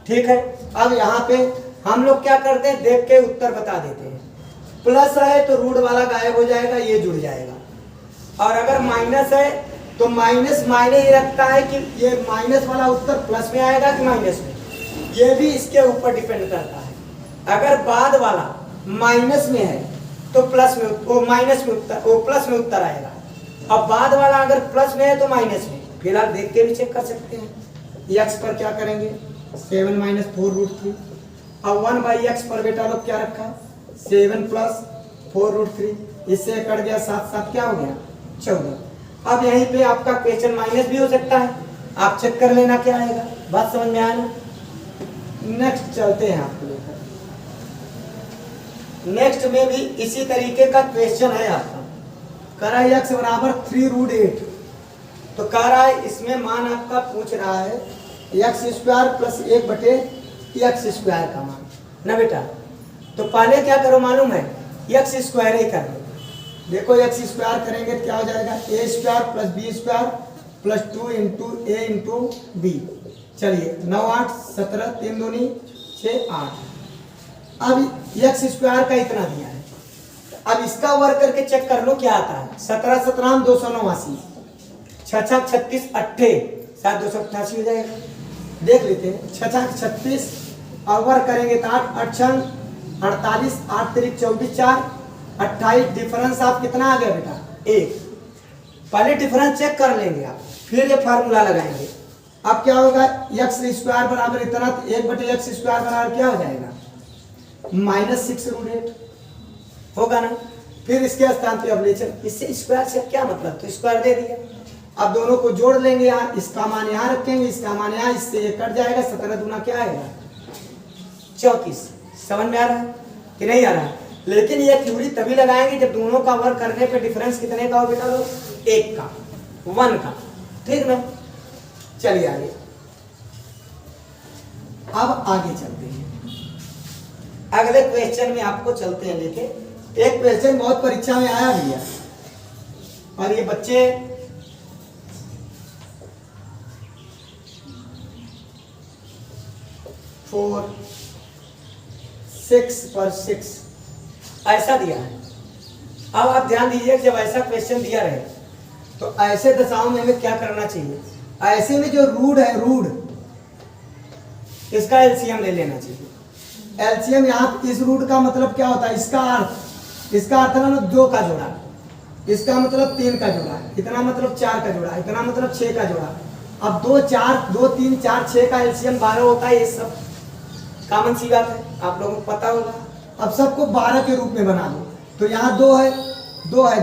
ठीक है। अब यहाँ पे हम लोग क्या करते हैं, देख के उत्तर बता देते हैं। प्लस है तो रूट वाला गायब हो जाएगा, ये जुड़ जाएगा, और अगर माइनस है तो माइनस मायने ये रखता है कि ये माइनस वाला उत्तर प्लस में आएगा कि माइनस में, ये भी इसके ऊपर डिपेंड करता है। अगर बाद वाला माइनस में है तो प्लस में, वो माइनस में उत्तर, वो प्लस में उत्तर आएगा। अब बाद वाला अगर प्लस में है तो माइनस में। फिलहाल देख के भी चेक कर सकते हैं। x पर क्या करेंगे, 7 - 4√3। अब 1/x पर बेटा लोग क्या रखा, 7 + 4√3, इससे कट गया 7 7 क्या हो गया, 14। अब यहीं पे आपका क्वेश्चन माइनस भी हो सकता है, आप चेक कर लेना क्या आएगा। बात समझ में आया ना? नेक्स्ट चलते हैं आपको लेकर। नेक्स्ट में भी इसी तरीके का क्वेश्चन है आपका। कह रहा है x बराबर 3√8, तो कह रहा है इसमें मान आपका पूछ रहा है x² + 1/x² का मान ना बेटा। तो पहले क्या करो मालूम है, x² ही कर लो। देखो x² करेंगे तो क्या हो जाएगा, a² + b² + 2 × a × b। चलिए 9 8 17 3 दूनी 6 8। अब x² का इतना दिया है, अब इसका वर्ग करके चेक कर लो क्या आता है। 17 17 289, 6 6 36 8 शायद 288 हो जाएगा। देख लेते हैं, 6 6 36 और वर्ग करेंगे तो 8 8 6 48 8 3 24 4 28। डिफरेंस आप कितना आ गया बेटा, 1। पहले डिफरेंस चेक कर लेंगे आप, फिर ये फार्मूला लगाएंगे। अब क्या होगा, x² बराबर इतना, तो 1/x² बराबर क्या हो जाएगा, -6√8 होगा ना। फिर इसके स्थान पे अब ले चल, इससे स्क्वायर से क्या मतलब, तो स्क्वायर दे दिया। अब दोनों को जोड़ लेंगे, यहाँ इसका मान यहाँ रखेंगे, इसका मान यहाँ, इससे ये कट जाएगा। 17 दूना क्या आएगा, 34। समझ में आ रहा है कि नहीं आ रहा है? लेकिन ये थ्योरी तभी लगाएंगे जब दोनों का वर्क करने पे डिफरेंस कितने का हो बेटा लोग, 1 का, 1 का, ठीक ना। चलिए आगे, अब आगे चलते हैं। अगले क्वेश्चन में आपको चलते हैं लेके। एक क्वेश्चन बहुत परीक्षा में आया भी है, और ये बच्चे फोर 6 पर 6 ऐसा दिया है। अब आप ध्यान दीजिए, जब ऐसा क्वेश्चन दिया रहे तो ऐसे दशाओं में हमें क्या करना चाहिए, ऐसे में जो रूट है, रूट इसका एलसीएम ले लेना चाहिए। एलसीएम यहाँ इस रूट का मतलब क्या होता है, इसका अर्थ है ना 2 का जोड़ा, इसका मतलब 3 का जोड़ा, इतना मतलब 4 का जोड़ा, इतना मतलब 6 का जोड़ा। अब 2 3 4 6 का एलसीएम 12 होता है। ये सब कॉमन सी बात है, आप लोगों को पता होगा। अब सबको 12 के रूप में बना दो। तो यहाँ 2 है,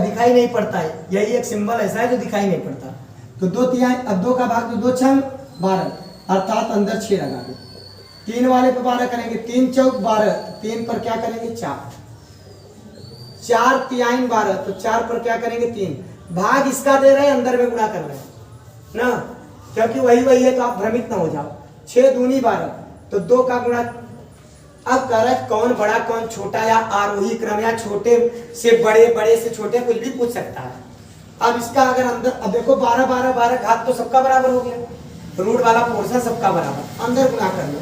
दिखाई नहीं पड़ता है, यही एक सिंबल ऐसा है जो दिखाई नहीं पड़ता। तो 2 तिहाई, अब 2 का भाग, तो 2 छंग 12, अर्थात अंदर 6 लगा दो। 3 वाले पे 12 करेंगे, 3 चौक 12, 3 पर क्या करेंगे 4, 4 तिहाई 12, तो 4 पर क्या करेंगे 3। भाग इसका दे रहे हैं, अंदर में गुणा कर रहे हैं ना, क्योंकि वही है, तो आप भ्रमित ना हो जाओ। 6 दूनी 12, तो 2 का गुणा। अब कह रहा है कौन बड़ा कौन छोटा, या आरोही क्रम, या छोटे से बड़े, बड़े से छोटे, कुछ भी पूछ सकता है। अब इसका अगर अंदर, अब देखो 12 12 12 घात तो सबका बराबर हो गया, रूट वाला पोर्शन सबका बराबर, अंदर गुणा कर लो।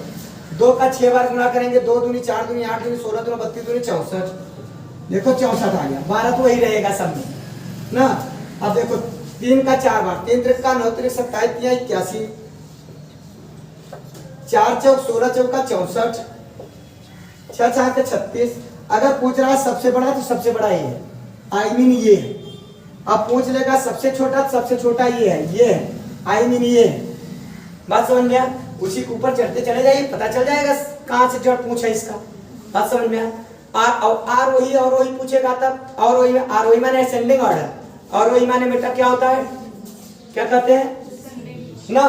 2 का 6 बार गुणा करेंगे, 2 दूनी 4 दूनी 8 दूनी 16 दूनी 32 दूनी 64, देखो 64 आ गया। 12 तो वही रहेगा सब में ना। अब देखो 3 का 4 बार, 3 त्रिका 9 त्रिक 27 तिया 81, 4 चौक 16 चौका 64, 6 4 के 36। अगर पूछ रहा है सबसे बड़ा, तो सबसे बड़ा ये है, आई मीन ये है। अब पूछ लेगा सबसे छोटा, तो सबसे छोटा ये है, आई मीन ये है। बात समझ में? उसी के ऊपर चढ़ते चले जाइए, पता चल जाएगा कहां से जड़ पूछा इसका। बात समझ में? आरोही पूछेगा तब, आरोही माने असेंडिंग ऑर्डर, आरोही माने बेटा क्या होता है, क्या कहते हैं ना।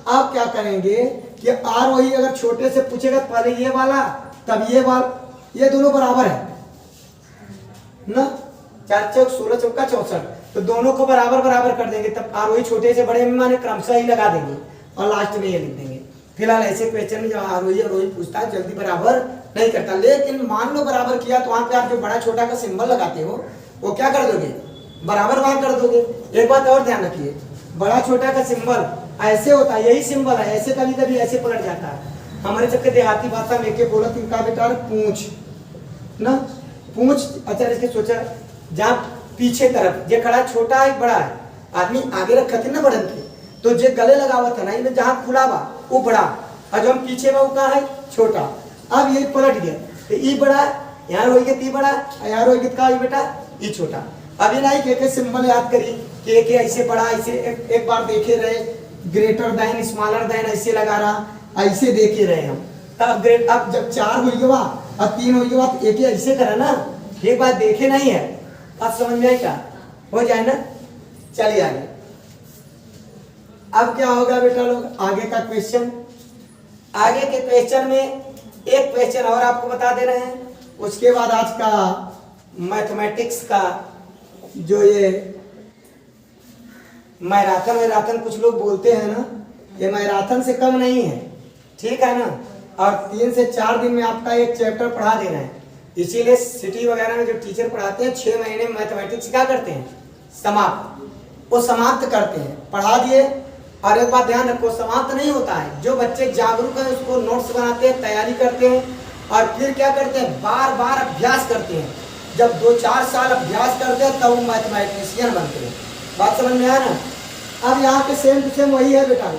आप क्या करेंगे कि आरोही अगर छोटे से पूछेगा, पहले ये वाला तब ये वाला, ये दोनों बराबर है ना। 4 चौक 16 चौका 64, तो दोनों को बराबर बराबर कर देंगे, तब आरोही छोटे से बड़े में माने क्रमशः ही लगा देंगे और लास्ट में ये लिख देंगे। फिलहाल ऐसे क्वेश्चन में जो आरोही पूछता है जल्दी बराबर नहीं करता, लेकिन मान लो बराबर किया, तो वहां पे आप जो बड़ा छोटा का सिंबल लगाते हो वो क्या कर दोगे, बराबर वहां कर दोगे। एक बात और ध्यान रखिए, बड़ा छोटा का सिंबल ऐसे होता है, यही सिंबल है, ऐसे कभी कभी ऐसे पलट जाता है। हमारे सबके देहाती भाषा में के बोला इनका बेटा पूंछ ना, पूंछ। अच्छा इसके सोचा जहाँ पीछे तरफ जे खड़ा छोटा है बड़ा है, आदमी आगे रखते ना बढ़न के, तो जे गले लगावा था ना, इनमें जहाँ खुला बा वो बड़ा, और जो हम पीछे बा वो कहाँ है छोटा। अब ये पलट गया, तो ई बड़ा यहाँ रोएगे ती बड़ा, यहाँ रोएगे का बेटा ई छोटा। अभी नहीं के सिंबल याद करी के ऐसे बड़ा, ऐसे एक बार देखे रहे, ग्रेटर देन स्मॉलर देन ऐसे लगा रहा, ऐसे देखे रहे हम। तब अब जब 4 हो गया और 3 हो गया, तो एक ऐसे करा ना, एक बात देखे नहीं है, अब समझ में आई क्या हो जाए ना। चलिए आगे, अब क्या होगा बेटा लोग, आगे का क्वेश्चन। आगे के क्वेश्चन में एक क्वेश्चन और आपको बता दे रहे हैं, उसके बाद आज का मैथमेटिक्स का जो ये मैराथन कुछ लोग बोलते हैं ना, ये मैराथन से कम नहीं है, ठीक है ना। और 3 से 4 दिन में आपका एक चैप्टर पढ़ा दे रहे हैं, इसीलिए सिटी वगैरह में जो टीचर पढ़ाते हैं 6 महीने में मैथमेटिक्स क्या करते हैं, वो समाप्त करते हैं, पढ़ा दिए। और एक बात ध्यान रखो, समाप्त नहीं होता है, जो बच्चे जागरूक हैं उसको नोट्स बनाते हैं, तैयारी करते हैं, और फिर क्या करते हैं, बार बार अभ्यास करते हैं। जब 2-4 साल अभ्यास करते हैं तब वो मैथमेटिशियन बनते हैं। बात समझ में आया ना। अब यहाँ के सेम टू सेम वही है बेटा,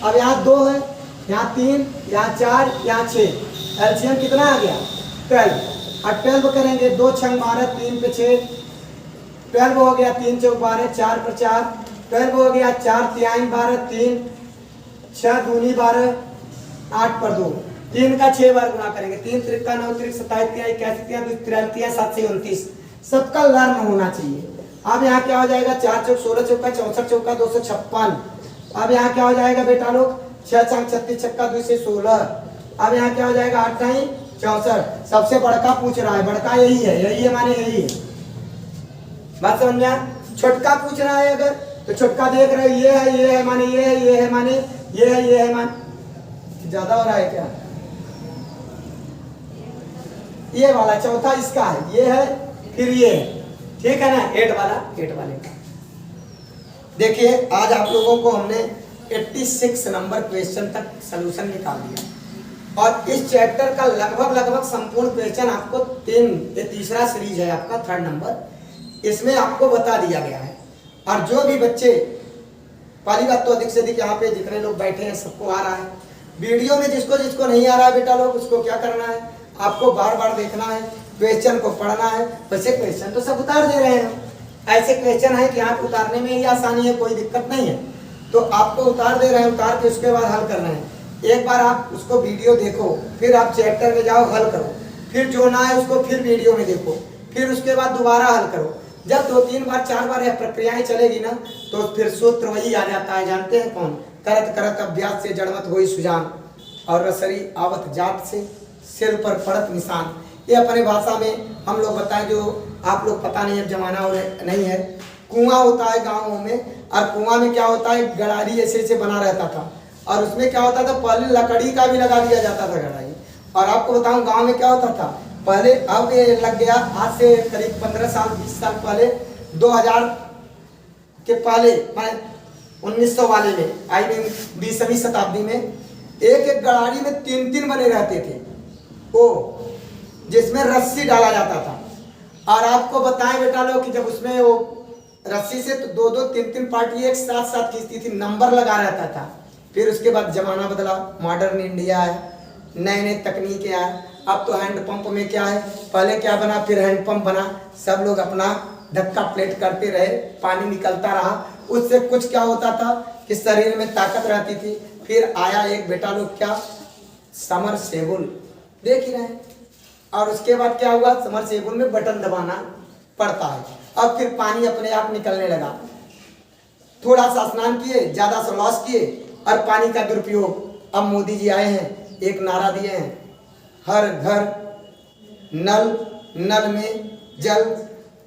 अब यहाँ 2 है, यहाँ 3, यहाँ 4, यहाँ 6, एलसीएम कितना आ गया 12। अब 12 करेंगे, 2 छंग 12, 3 पे 6, 12 हो गया, 3 चौक 12, 4 पर 4, 12 हो गया, 4 तिहाई 12, 3 6 दूनी 12, 8 पर 2, 3 का 6 बार गुणा करेंगे, 3 त्रिका 9 त्रिक 27 तिया 81 तिया 43 7 से 29, सबका लर्न होना चाहिए। अब यहाँ क्या हो जाएगा, 4 चौक 16 चौका 64 चौका 256। अब यहाँ क्या हो जाएगा बेटा लोग, 6 छंग 36 छक्का 2 से 16। अब यहाँ क्या हो जाएगा, 8 टाइम 64। सबसे बड़का पूछ रहा है, बड़का यही है माने यही है। बात समझ में? छोटका पूछ रहा है अगर, तो छोटका देख रहे हो, ये है माने ये है माने ये है माने, ज्यादा हो रहा है क्या, ये वाला चौथा इसका है, ये है फिर ये है, ठीक है ना। 8 वाले का देखिए, आज आप लोगों को हमने 86 नंबर क्वेश्चन तक सलूशन निकाल दिया, और इस चैप्टर का लगभग संपूर्ण क्वेश्चन आपको ये तीसरा सीरीज है आपका 3rd नंबर, इसमें आपको बता दिया गया है। और जो भी बच्चे पहली बात तो अधिक से अधिक यहाँ पे जितने लोग बैठे हैं सबको आ रहा है। वीडियो में जिसको जिसको नहीं आ रहा है बेटा लोग, उसको क्या करना है, आपको बार बार देखना है, क्वेश्चन को पढ़ना है। वैसे क्वेश्चन तो सब उतार दे रहे हैं, ऐसे क्वेश्चन है कि यहाँ पे उतारने में ही आसानी है, कोई दिक्कत नहीं है। तो आपको उतार दे रहे हैं, उतार के उसके बाद हल करना है। एक बार आप उसको वीडियो देखो, फिर आप चैप्टर में जाओ, हल करो, फिर जो ना है उसको फिर वीडियो में देखो, फिर उसके बाद दोबारा हल करो। जब 2-3 बार 4 बार यह प्रक्रियाएं चलेगी ना, तो फिर सूत्र वही आ जाता है, जानते हैं कौन? करत करत अभ्यास से जड़मत होई सुजान, और रसरी आवत जात से सिर पर पड़त निशान। ये अपने भाषा में हम लोग बताएं, जो आप लोग पता नहीं है, जमाना नहीं है। कुआं होता है गाँवों में, और कुआं में क्या होता है, गड़ारी ऐसे बना रहता था, और उसमें क्या होता था, पहले लकड़ी का भी लगा दिया जाता था गड़ाई। और आपको बताऊं गांव में क्या होता था पहले, अब ये लग गया आज से करीब 15 साल 20 साल पहले, 2000 के पहले, मैं 1900 वाले में, आई मीन 20वीं शताब्दी में, एक एक गड़ारी में 3-3 बने रहते थे वो, जिसमें रस्सी डाला जाता था। और आपको बताएं बेटा लोग कि जब उसमें वो रस्सी से तो 2-2 3-3 पार्टी एक साथ साथ खींचती थी, नंबर लगा रहता था। फिर उसके बाद जमाना बदला, मॉडर्न इंडिया है, नए नए तकनीकें आए। अब तो हैंडपंप में क्या है, पहले क्या बना, फिर हैंडपंप बना, सब लोग अपना धक्का प्लेट करते रहे, पानी निकलता रहा। उससे कुछ क्या होता था कि शरीर में ताकत रहती थी। फिर आया एक बेटा लोग क्या, समरसेबुल, देख ही रहे हैं। और उसके बाद क्या हुआ, समरसेबुल में बटन दबाना पड़ता है, अब फिर पानी अपने आप निकलने लगा। थोड़ा सा स्नान किए, ज्यादा सा लॉस किए, और पानी का दुरुपयोग। अब मोदी जी आए हैं, एक नारा दिए हैं, हर घर नल, नल में जल।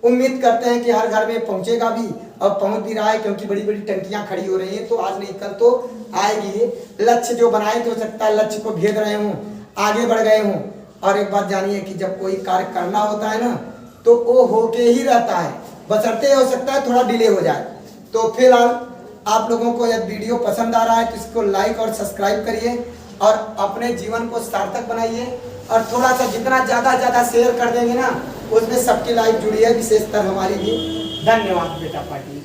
उम्मीद करते हैं कि हर घर में पहुंचेगा भी, और पहुंच भी रहा है, क्योंकि बड़ी बड़ी टंकियां खड़ी हो रही हैं, तो आज नहीं कल तो आएगी। लक्ष्य जो बनाए थे हो सकता है लक्ष्य को भेद रहे हूँ, आगे बढ़ गए हूँ। और एक बात जानिए कि जब कोई कार्य करना होता है ना, तो वो होके ही रहता है, बशर्ते हो सकता है थोड़ा डिले हो जाए। तो फिलहाल आप लोगों को यदि वीडियो पसंद आ रहा है तो इसको लाइक और सब्सक्राइब करिए, और अपने जीवन को सार्थक बनाइए। और थोड़ा सा जितना ज़्यादा शेयर कर देंगे ना, उसमें सबकी लाइफ जुड़ी है, विशेषकर हमारी भी। धन्यवाद बेटा पाटिल।